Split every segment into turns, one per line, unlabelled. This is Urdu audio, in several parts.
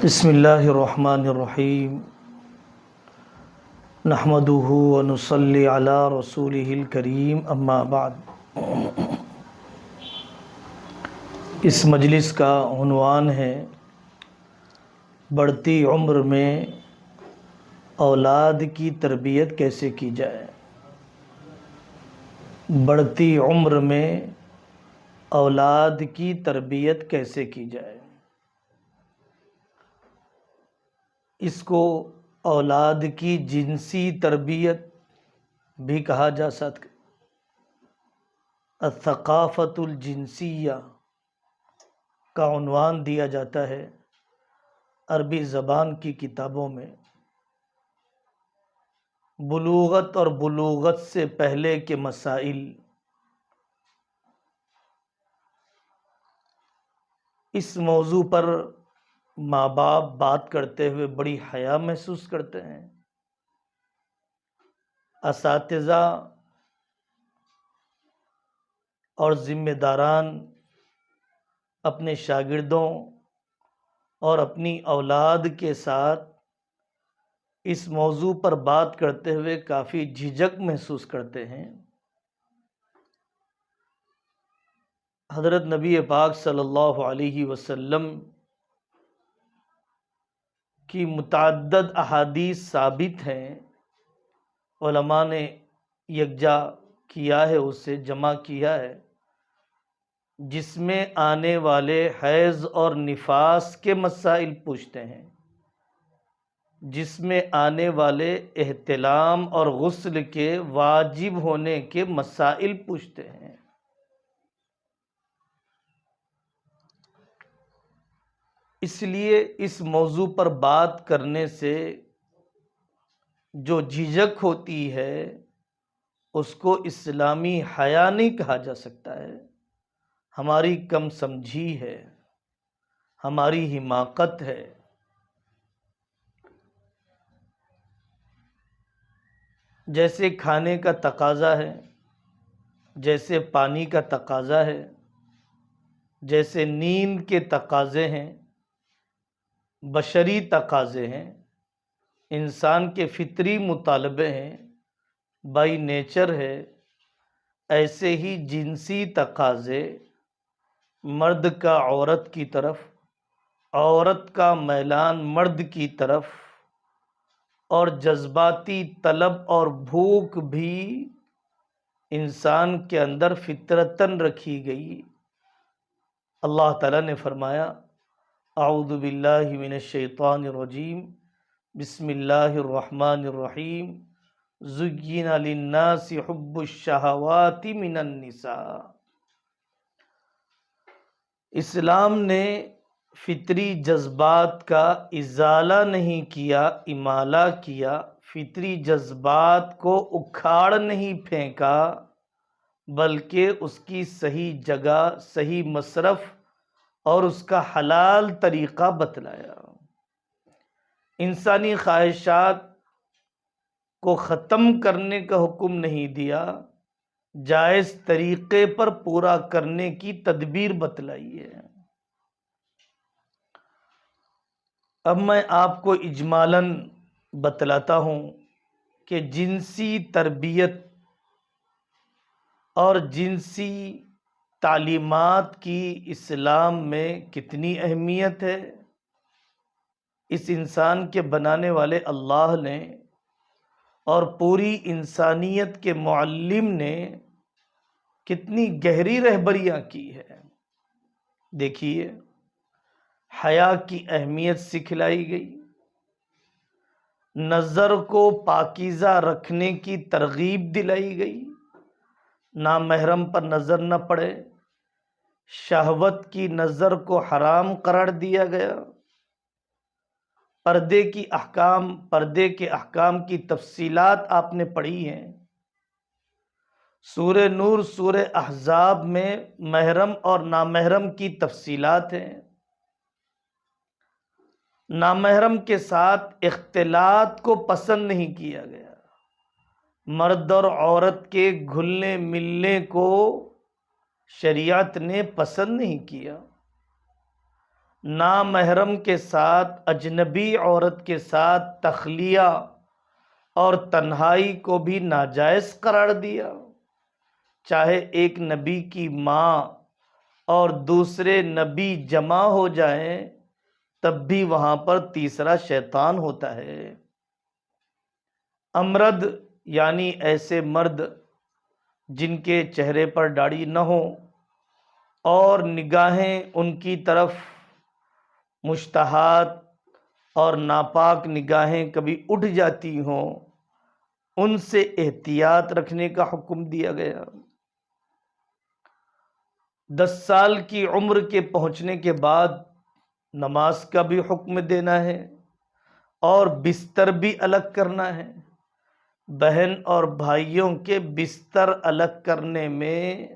بسم اللہ الرحمن الرحیم نحمدہ ونصلی علی رسولہ الکریم اما بعد۔ اس مجلس کا عنوان ہے بڑھتی عمر میں اولاد کی تربیت کیسے کی جائے۔ بڑھتی عمر میں اولاد کی تربیت کیسے کی جائے۔ اس کو اولاد کی جنسی تربیت بھی کہا جا سکتا ہے۔ الثقافت الجنسیہ کا عنوان دیا جاتا ہے عربی زبان کی کتابوں میں۔ بلوغت اور بلوغت سے پہلے کے مسائل، اس موضوع پر ماں باپ بات کرتے ہوئے بڑی حیا محسوس کرتے ہیں۔ اساتذہ اور ذمہ داران اپنے شاگردوں اور اپنی اولاد کے ساتھ اس موضوع پر بات کرتے ہوئے کافی جھجک محسوس کرتے ہیں۔ حضرت نبی پاک صلی اللہ علیہ وسلم کی متعدد احادیث ثابت ہیں، علماء نے یکجا کیا ہے، اسے جمع کیا ہے، جس میں آنے والے حیض اور نفاس کے مسائل پوچھتے ہیں، جس میں آنے والے احتلام اور غسل کے واجب ہونے کے مسائل پوچھتے ہیں۔ اس لیے اس موضوع پر بات کرنے سے جو جھجک ہوتی ہے اس کو اسلامی حیا نہیں کہا جا سکتا ہے، ہماری کم سمجھی ہے، ہماری حماقت ہے۔ جیسے کھانے کا تقاضا ہے، جیسے پانی کا تقاضا ہے، جیسے نیند کے تقاضے ہیں، بشری تقاضے ہیں، انسان کے فطری مطالبے ہیں، بائی نیچر ہے، ایسے ہی جنسی تقاضے، مرد کا عورت کی طرف، عورت کا میلان مرد کی طرف، اور جذباتی طلب اور بھوک بھی انسان کے اندر فطرتاً رکھی گئی۔ اللہ تعالیٰ نے فرمایا اعوذ باللہ من الشیطان الرجیم بسم اللہ الرحمن الرحیم زین للناس حب الشہوات من النساء۔ اسلام نے فطری جذبات کا ازالہ نہیں کیا، امالہ کیا، فطری جذبات کو اکھاڑ نہیں پھینکا، بلکہ اس کی صحیح جگہ، صحیح مصرف اور اس کا حلال طریقہ بتلایا۔ انسانی خواہشات کو ختم کرنے کا حکم نہیں دیا، جائز طریقے پر پورا کرنے کی تدبیر بتلائی ہے۔ اب میں آپ کو اجمالاً بتلاتا ہوں کہ جنسی تربیت اور جنسی تعلیمات کی اسلام میں کتنی اہمیت ہے۔ اس انسان کے بنانے والے اللہ نے اور پوری انسانیت کے معلم نے کتنی گہری رہبریاں کی ہے۔ دیکھیے، حیا کی اہمیت سکھلائی گئی، نظر کو پاکیزہ رکھنے کی ترغیب دلائی گئی، نامحرم پر نظر نہ پڑے، شہوت کی نظر کو حرام قرار دیا گیا، پردے کے احکام کی تفصیلات آپ نے پڑھی ہیں۔ سورہ نور، سورہ احزاب میں محرم اور نامحرم کی تفصیلات ہیں۔ نامحرم کے ساتھ اختلاط کو پسند نہیں کیا گیا، مرد اور عورت کے گھلنے ملنے کو شریعت نے پسند نہیں کیا۔ نامحرم کے ساتھ، اجنبی عورت کے ساتھ تخلیہ اور تنہائی کو بھی ناجائز قرار دیا، چاہے ایک نبی کی ماں اور دوسرے نبی جمع ہو جائیں تب بھی وہاں پر تیسرا شیطان ہوتا ہے۔ امرد یعنی ایسے مرد جن کے چہرے پر داڑھی نہ ہو اور نگاہیں ان کی طرف مشتہات اور ناپاک نگاہیں کبھی اٹھ جاتی ہوں، ان سے احتیاط رکھنے کا حکم دیا گیا۔ 10 سال کی عمر کے پہنچنے کے بعد نماز کا بھی حکم دینا ہے اور بستر بھی الگ کرنا ہے۔ بہن اور بھائیوں کے بستر الگ کرنے میں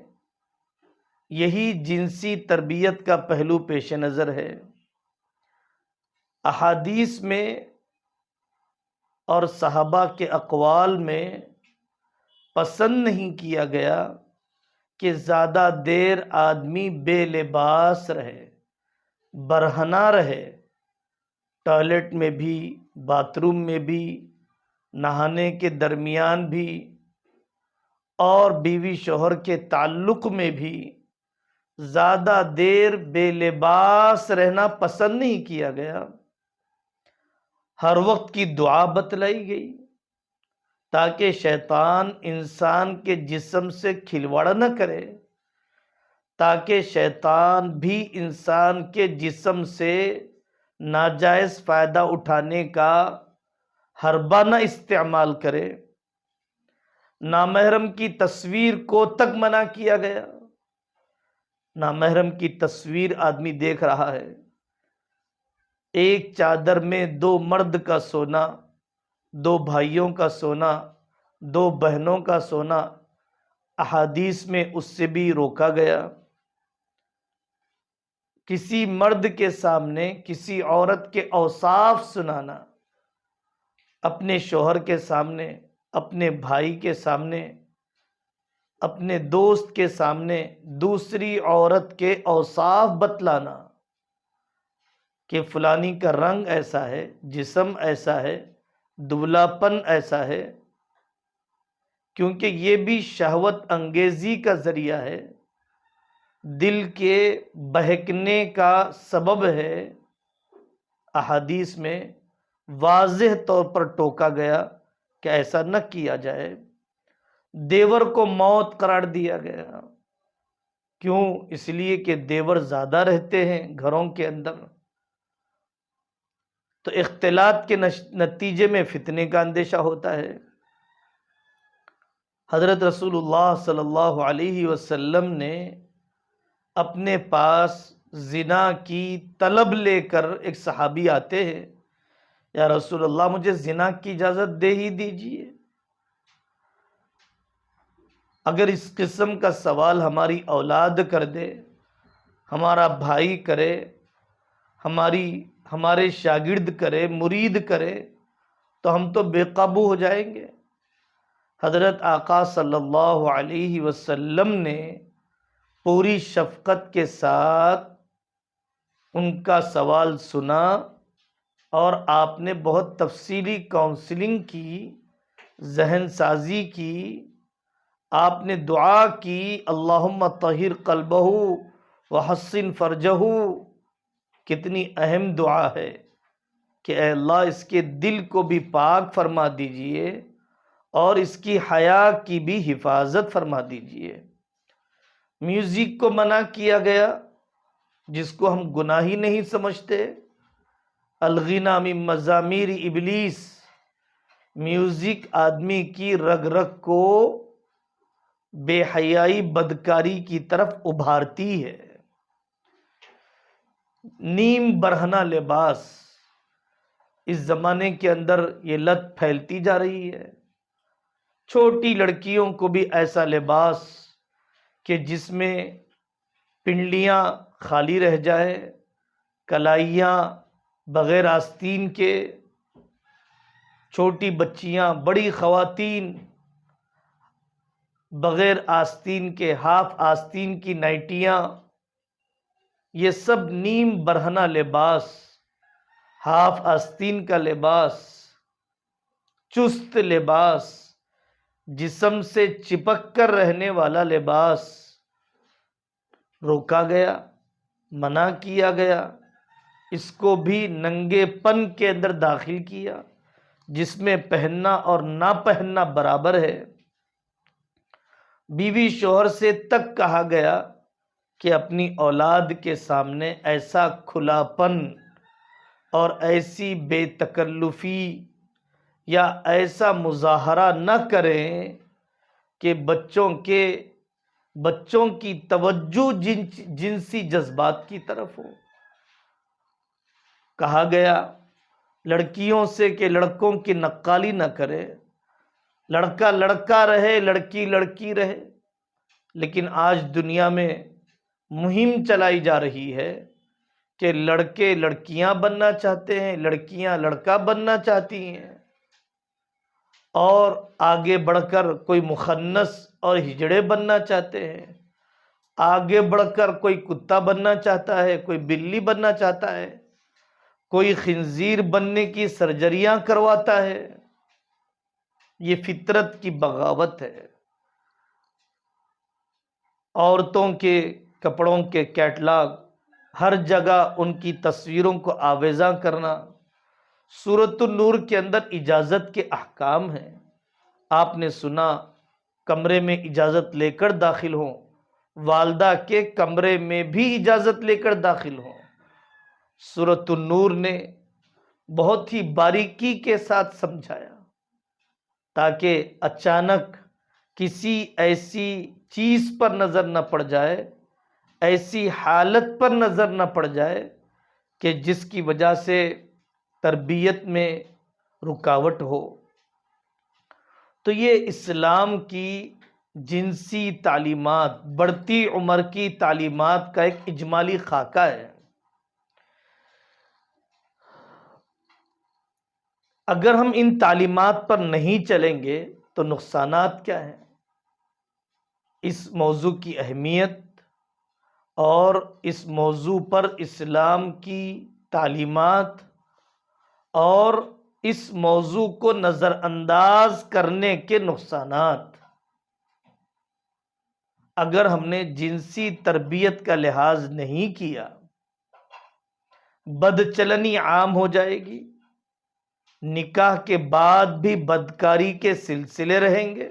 یہی جنسی تربیت کا پہلو پیش نظر ہے۔ احادیث میں اور صحابہ کے اقوال میں پسند نہیں کیا گیا کہ زیادہ دیر آدمی بے لباس رہے، برہنہ رہے، ٹوائلٹ میں بھی، باتھ روم میں بھی، نہانے کے درمیان بھی، اور بیوی شوہر کے تعلق میں بھی زیادہ دیر بے لباس رہنا پسند نہیں کیا گیا۔ ہر وقت کی دعا بتلائی گئی تاکہ شیطان انسان کے جسم سے کھلواڑ نہ کرے، تاکہ شیطان بھی انسان کے جسم سے ناجائز فائدہ اٹھانے کا حربہ نہ استعمال کرے۔ نامحرم کی تصویر کو تک منع کیا گیا۔ نامحرم کی تصویر آدمی دیکھ رہا ہے، ایک چادر میں 2 مرد کا سونا، 2 بھائیوں کا سونا، 2 بہنوں کا سونا، احادیث میں اس سے بھی روکا گیا۔ کسی مرد کے سامنے کسی عورت کے اوصاف سنانا، اپنے شوہر کے سامنے، اپنے بھائی کے سامنے، اپنے دوست کے سامنے دوسری عورت کے اوصاف بتلانا کہ فلانی کا رنگ ایسا ہے، جسم ایسا ہے، دبلا پن ایسا ہے، کیونکہ یہ بھی شہوت انگیزی کا ذریعہ ہے، دل کے بہکنے کا سبب ہے۔ احادیث میں واضح طور پر ٹوکا گیا کہ ایسا نہ کیا جائے۔ دیور کو موت قرار دیا گیا، کیوں؟ اس لیے کہ دیور زیادہ رہتے ہیں گھروں کے اندر، تو اختلاط کے نتیجے میں فتنے کا اندیشہ ہوتا ہے۔ حضرت رسول اللہ صلی اللہ علیہ وسلم نے اپنے پاس زنا کی طلب لے کر، ایک صحابی آتے ہیں، یا رسول اللہ مجھے زنا کی اجازت دے ہی دیجیے۔ اگر اس قسم کا سوال ہماری اولاد کر دے، ہمارا بھائی کرے، ہمارے شاگرد کرے، مرید کرے، تو ہم تو بے قابو ہو جائیں گے۔ حضرت آقا صلی اللہ علیہ وسلم نے پوری شفقت کے ساتھ ان کا سوال سنا اور آپ نے بہت تفصیلی کاؤنسلنگ کی، ذہن سازی کی، آپ نے دعا کی، اللہم طہر قلبہ وحسن فرجہ۔ کتنی اہم دعا ہے کہ اے اللہ اس کے دل کو بھی پاک فرما دیجئے اور اس کی حیا کی بھی حفاظت فرما دیجئے۔ میوزک کو منع کیا گیا، جس کو ہم گناہ ہی نہیں سمجھتے۔ الغنا من مزامیر ابلیس، میوزک آدمی کی رگ رگ کو بے حیائی، بدکاری کی طرف ابھارتی ہے۔ نیم برہنہ لباس، اس زمانے کے اندر یہ لت پھیلتی جا رہی ہے۔ چھوٹی لڑکیوں کو بھی ایسا لباس کہ جس میں پنڈلیاں خالی رہ جائے، کلائیاں بغیر آستین کے، چھوٹی بچیاں، بڑی خواتین بغیر آستین کے، ہاف آستین کی نائٹیاں، یہ سب نیم برہنہ لباس، ہاف آستین کا لباس، چست لباس، جسم سے چپک کر رہنے والا لباس روکا گیا، منع کیا گیا، اس کو بھی ننگے پن کے اندر داخل کیا، جس میں پہننا اور نہ پہننا برابر ہے۔ بیوی شوہر سے تک کہا گیا کہ اپنی اولاد کے سامنے ایسا کھلا پن اور ایسی بے تکلفی یا ایسا مظاہرہ نہ کریں کہ بچوں کی توجہ جنسی جذبات کی طرف ہو۔ کہا گیا لڑکیوں سے کہ لڑکوں کی نقالی نہ کرے، لڑکا لڑکا رہے، لڑکی لڑکی رہے۔ لیکن آج دنیا میں مہم چلائی جا رہی ہے کہ لڑکے لڑکیاں بننا چاہتے ہیں، لڑکیاں لڑکا بننا چاہتی ہیں، اور آگے بڑھ کر کوئی مخنث اور ہجڑے بننا چاہتے ہیں، آگے بڑھ کر کوئی کتا بننا چاہتا ہے، کوئی بلی بننا چاہتا ہے، کوئی خنزیر بننے کی سرجریاں کرواتا ہے۔ یہ فطرت کی بغاوت ہے۔ عورتوں کے کپڑوں کے کیٹلاگ، ہر جگہ ان کی تصویروں کو آویزاں کرنا۔ سورۃ النور کے اندر اجازت کے احکام ہیں۔ آپ نے سنا کمرے میں اجازت لے کر داخل ہوں، والدہ کے کمرے میں بھی اجازت لے کر داخل ہوں۔ سورۃ النور نے بہت ہی باریکی کے ساتھ سمجھایا تاکہ اچانک کسی ایسی چیز پر نظر نہ پڑ جائے، ایسی حالت پر نظر نہ پڑ جائے کہ جس کی وجہ سے تربیت میں رکاوٹ ہو۔ تو یہ اسلام کی جنسی تعلیمات، بڑھتی عمر کی تعلیمات کا ایک اجمالی خاکہ ہے۔ اگر ہم ان تعلیمات پر نہیں چلیں گے تو نقصانات کیا ہیں؟ اس موضوع کی اہمیت اور اس موضوع پر اسلام کی تعلیمات اور اس موضوع کو نظر انداز کرنے کے نقصانات۔ اگر ہم نے جنسی تربیت کا لحاظ نہیں کیا، بدچلنی عام ہو جائے گی، نکاح کے بعد بھی بدکاری کے سلسلے رہیں گے،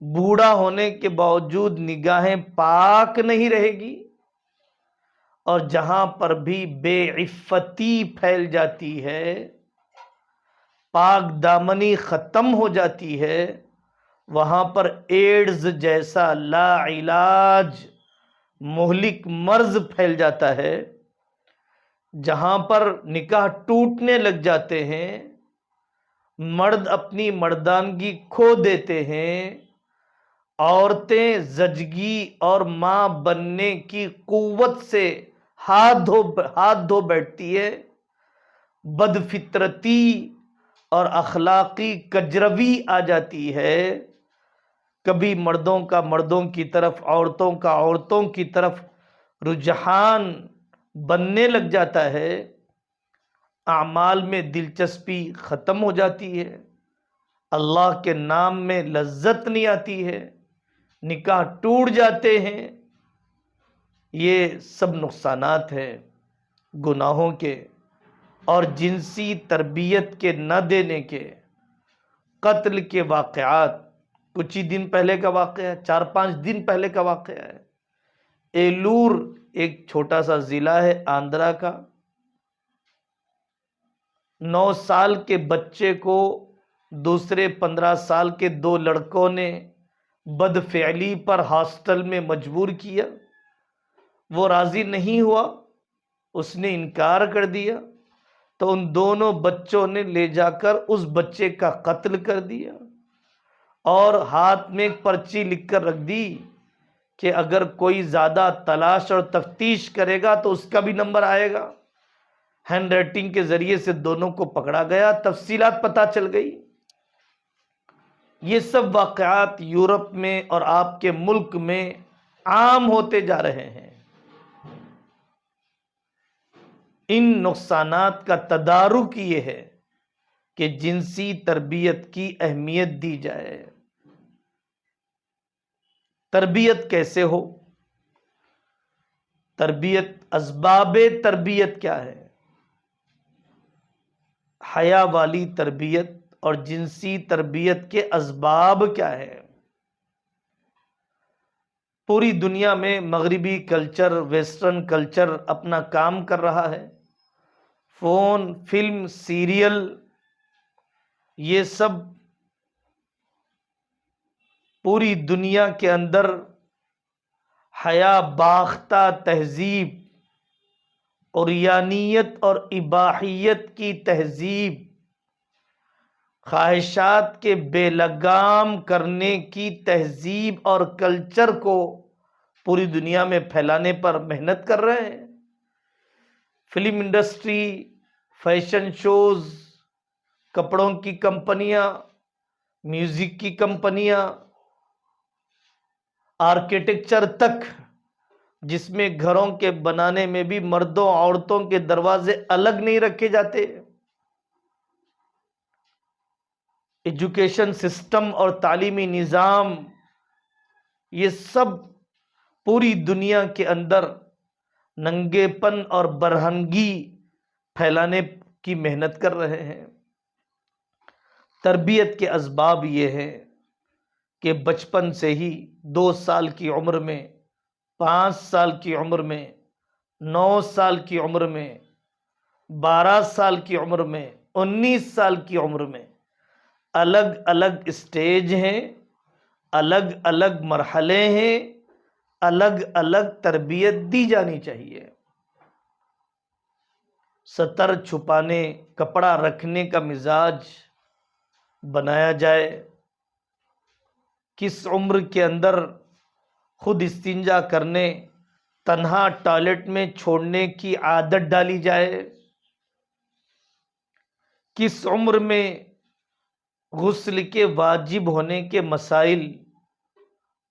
بوڑھا ہونے کے باوجود نگاہیں پاک نہیں رہے گی، اور جہاں پر بھی بے عفتی پھیل جاتی ہے، پاک دامنی ختم ہو جاتی ہے، وہاں پر ایڈز جیسا لا علاج مہلک مرض پھیل جاتا ہے۔ جہاں پر نکاح ٹوٹنے لگ جاتے ہیں، مرد اپنی مردانگی کھو دیتے ہیں، عورتیں زچگی اور ماں بننے کی قوت سے ہاتھ دھو بیٹھتی ہے، بد فطرتی اور اخلاقی کجروی آ جاتی ہے، کبھی مردوں کا مردوں کی طرف، عورتوں کا عورتوں کی طرف رجحان بننے لگ جاتا ہے، اعمال میں دلچسپی ختم ہو جاتی ہے، اللہ کے نام میں لذت نہیں آتی ہے، نکاح ٹوٹ جاتے ہیں۔ یہ سب نقصانات ہیں گناہوں کے اور جنسی تربیت کے نہ دینے کے۔ قتل کے واقعات کچھ ہی دن پہلے کا واقعہ ہے، 4-5 دن پہلے کا واقعہ ہے۔ ایلور ایک چھوٹا سا ضلع ہے آندھرا کا، 9 سال کے بچے کو دوسرے 15 سال کے 2 لڑکوں نے بدفعلی پر ہاسٹل میں مجبور کیا، وہ راضی نہیں ہوا، اس نے انکار کر دیا، تو ان دونوں بچوں نے لے جا کر اس بچے کا قتل کر دیا، اور ہاتھ میں ایک پرچی لکھ کر رکھ دی کہ اگر کوئی زیادہ تلاش اور تفتیش کرے گا تو اس کا بھی نمبر آئے گا۔ ہینڈ رائٹنگ کے ذریعے سے دونوں کو پکڑا گیا، تفصیلات پتہ چل گئی۔ یہ سب واقعات یورپ میں اور آپ کے ملک میں عام ہوتے جا رہے ہیں۔ ان نقصانات کا تدارک یہ ہے کہ جنسی تربیت کی اہمیت دی جائے۔ تربیت کیسے ہو؟ تربیت، اسباب تربیت کیا ہے؟ حیا والی تربیت اور جنسی تربیت کے اسباب کیا ہے؟ پوری دنیا میں مغربی کلچر، ویسٹرن کلچر اپنا کام کر رہا ہے۔ فون، فلم، سیریل، یہ سب پوری دنیا کے اندر حیا باختہ تہذیب، عریانیت اور اباحیت کی تہذیب، خواہشات کے بے لگام کرنے کی تہذیب اور کلچر کو پوری دنیا میں پھیلانے پر محنت کر رہے ہیں۔ فلم انڈسٹری، فیشن شوز، کپڑوں کی کمپنیاں، میوزک کی کمپنیاں، آرکیٹیکچر تک، جس میں گھروں کے بنانے میں بھی مردوں عورتوں کے دروازے الگ نہیں رکھے جاتے۔ ایجوکیشن سسٹم اور تعلیمی نظام، یہ سب پوری دنیا کے اندر ننگے پن اور برہنگی پھیلانے کی محنت کر رہے ہیں۔ تربیت کے اسباب یہ ہے کہ بچپن سے ہی 2 سال کی عمر میں، 5 سال کی عمر میں، 9 سال کی عمر میں، 12 سال کی عمر میں، 19 سال کی عمر میں الگ الگ اسٹیج ہیں، الگ الگ مرحلے ہیں، الگ الگ تربیت دی جانی چاہیے۔ ستر چھپانے، کپڑا رکھنے کا مزاج بنایا جائے۔ کس عمر کے اندر خود استنجا کرنے، تنہا ٹوائلٹ میں چھوڑنے کی عادت ڈالی جائے۔ کس عمر میں غسل کے واجب ہونے کے مسائل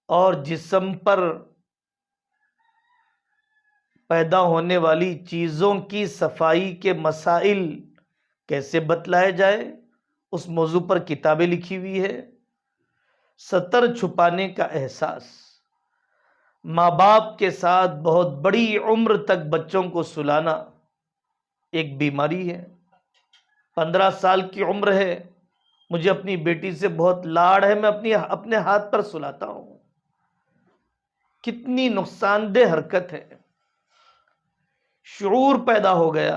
اور جسم پر پیدا ہونے والی چیزوں کی صفائی کے مسائل کیسے بتلائے جائے، اس موضوع پر کتابیں لکھی ہوئی ہے۔ ستر چھپانے کا احساس، ماں باپ کے ساتھ بہت بڑی عمر تک بچوں کو سلانا ایک بیماری ہے۔ 15 سال کی عمر ہے، مجھے اپنی بیٹی سے بہت لاڑ ہے، میں اپنے ہاتھ پر سلاتا ہوں۔ کتنی نقصان دہ حرکت ہے۔ شعور پیدا ہو گیا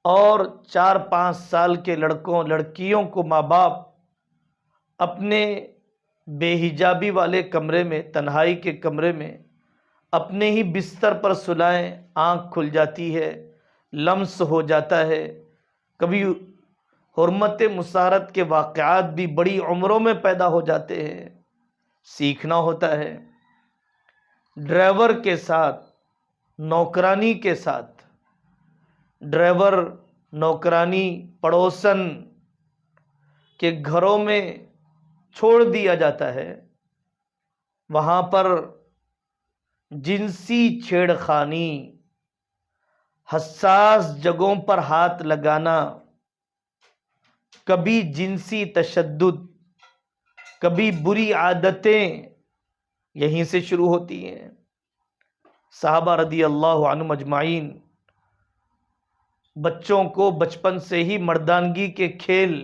اور 4-5 سال کے لڑکوں لڑکیوں کو ماں باپ اپنے بے حجابی والے کمرے میں، تنہائی کے کمرے میں اپنے ہی بستر پر سلائیں، آنکھ کھل جاتی ہے، لمس ہو جاتا ہے۔ کبھی حرمت مسارت کے واقعات بھی بڑی عمروں میں پیدا ہو جاتے ہیں۔ سیکھنا ہوتا ہے۔ ڈرائیور کے ساتھ، نوکرانی کے ساتھ، ڈرائیور، نوکرانی، پڑوسن کے گھروں میں چھوڑ دیا جاتا ہے، وہاں پر جنسی چھیڑ خانی، حساس جگہوں پر ہاتھ لگانا، کبھی جنسی تشدد، کبھی بری عادتیں یہیں سے شروع ہوتی ہیں۔ صحابہ رضی اللہ عنہم اجمعین بچوں کو بچپن سے ہی مردانگی کے کھیل،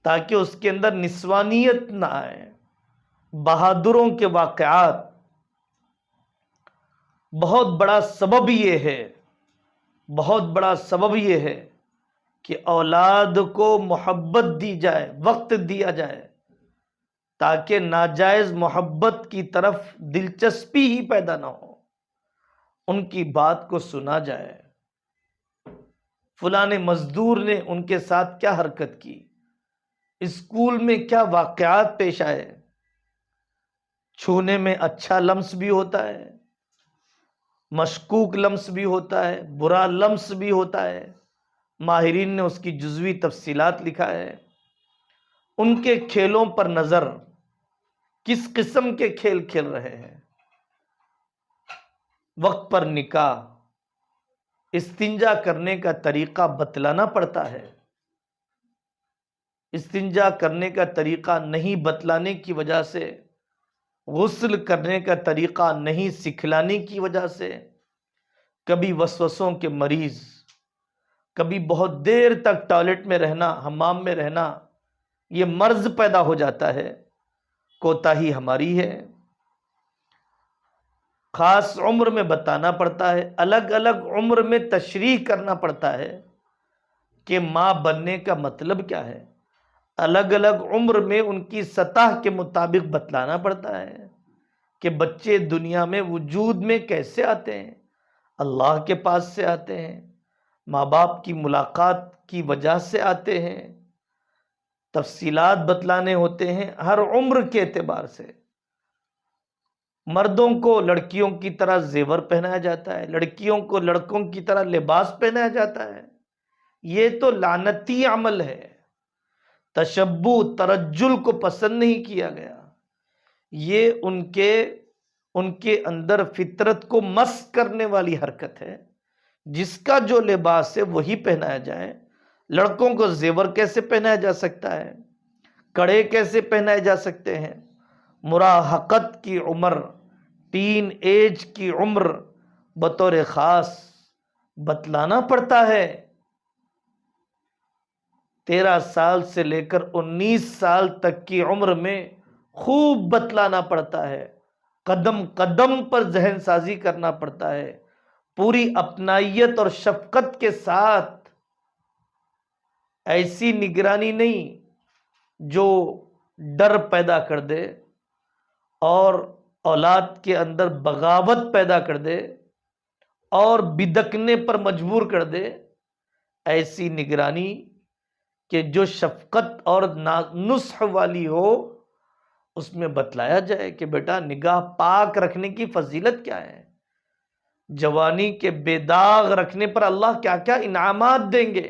تاکہ اس کے اندر نسوانیت نہ آئے، بہادروں کے واقعات، بہت بڑا سبب یہ ہے، بہت بڑا سبب یہ ہے کہ اولاد کو محبت دی جائے، وقت دیا جائے، تاکہ ناجائز محبت کی طرف دلچسپی ہی پیدا نہ ہو، ان کی بات کو سنا جائے۔ فلاں مزدور نے ان کے ساتھ کیا حرکت کی، اسکول میں کیا واقعات پیش آئے۔ چھونے میں اچھا لمس بھی ہوتا ہے، مشکوک لمس بھی ہوتا ہے، برا لمس بھی ہوتا ہے۔ ماہرین نے اس کی جزوی تفصیلات لکھا ہے۔ ان کے کھیلوں پر نظر، کس قسم کے کھیل کھیل رہے ہیں۔ وقت پر نکاح، استنجا کرنے کا طریقہ بتلانا پڑتا ہے، استنجا کرنے کا طریقہ نہیں بتلانے کی وجہ سے، غسل کرنے کا طریقہ نہیں سکھلانے کی وجہ سے کبھی وسوسوں کے مریض، کبھی بہت دیر تک ٹوائلٹ میں رہنا، حمام میں رہنا، یہ مرض پیدا ہو جاتا ہے۔ کوتاہی ہماری ہے، خاص عمر میں بتانا پڑتا ہے، الگ الگ عمر میں تشریح کرنا پڑتا ہے کہ ماں بننے کا مطلب کیا ہے، الگ الگ عمر میں ان کی سطح کے مطابق بتلانا پڑتا ہے کہ بچے دنیا میں وجود میں کیسے آتے ہیں، اللہ کے پاس سے آتے ہیں، ماں باپ کی ملاقات کی وجہ سے آتے ہیں، تفصیلات بتلانے ہوتے ہیں ہر عمر کے اعتبار سے۔ مردوں کو لڑکیوں کی طرح زیور پہنایا جاتا ہے، لڑکیوں کو لڑکوں کی طرح لباس پہنایا جاتا ہے، یہ تو لعنتی عمل ہے۔ تشبہ ترجل کو پسند نہیں کیا گیا، یہ ان کے اندر فطرت کو مس کرنے والی حرکت ہے۔ جس کا جو لباس ہے وہی پہنایا جائے۔ لڑکوں کو زیور کیسے پہنایا جا سکتا ہے، کڑے کیسے پہنائے جا سکتے ہیں؟ مراہقت کی عمر، ٹین ایج کی عمر بطور خاص بتلانا پڑتا ہے۔ 13 سال سے لے کر 19 سال تک کی عمر میں خوب بتلانا پڑتا ہے، قدم قدم پر ذہن سازی کرنا پڑتا ہے، پوری اپنائیت اور شفقت کے ساتھ، ایسی نگرانی نہیں جو ڈر پیدا کر دے اور اولاد کے اندر بغاوت پیدا کر دے اور بدکنے پر مجبور کر دے، ایسی نگرانی کہ جو شفقت اور نصح والی ہو، اس میں بتلایا جائے کہ بیٹا نگاہ پاک رکھنے کی فضیلت کیا ہے، جوانی کے بے داغ رکھنے پر اللہ کیا کیا انعامات دیں گے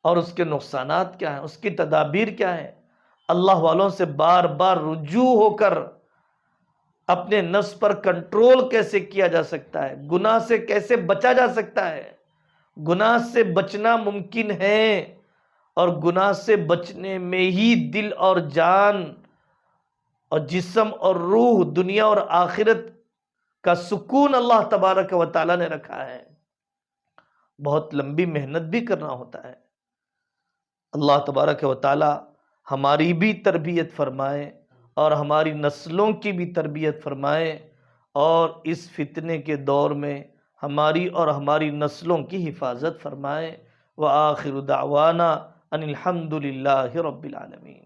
اور اس کے نقصانات کیا ہیں، اس کی تدابیر کیا ہیں۔ اللہ والوں سے بار بار رجوع ہو کر اپنے نفس پر کنٹرول کیسے کیا جا سکتا ہے، گناہ سے کیسے بچا جا سکتا ہے۔ گناہ سے بچنا ممکن ہے، اور گناہ سے بچنے میں ہی دل اور جان اور جسم اور روح، دنیا اور آخرت کا سکون اللہ تبارک و تعالی نے رکھا ہے۔ بہت لمبی محنت بھی کرنا ہوتا ہے۔ اللہ تبارک و تعالی ہماری بھی تربیت فرمائے اور ہماری نسلوں کی بھی تربیت فرمائے، اور اس فتنے کے دور میں ہماری اور ہماری نسلوں کی حفاظت فرمائے۔ وآخر دعوانا ان الحمد للہ رب العالمین۔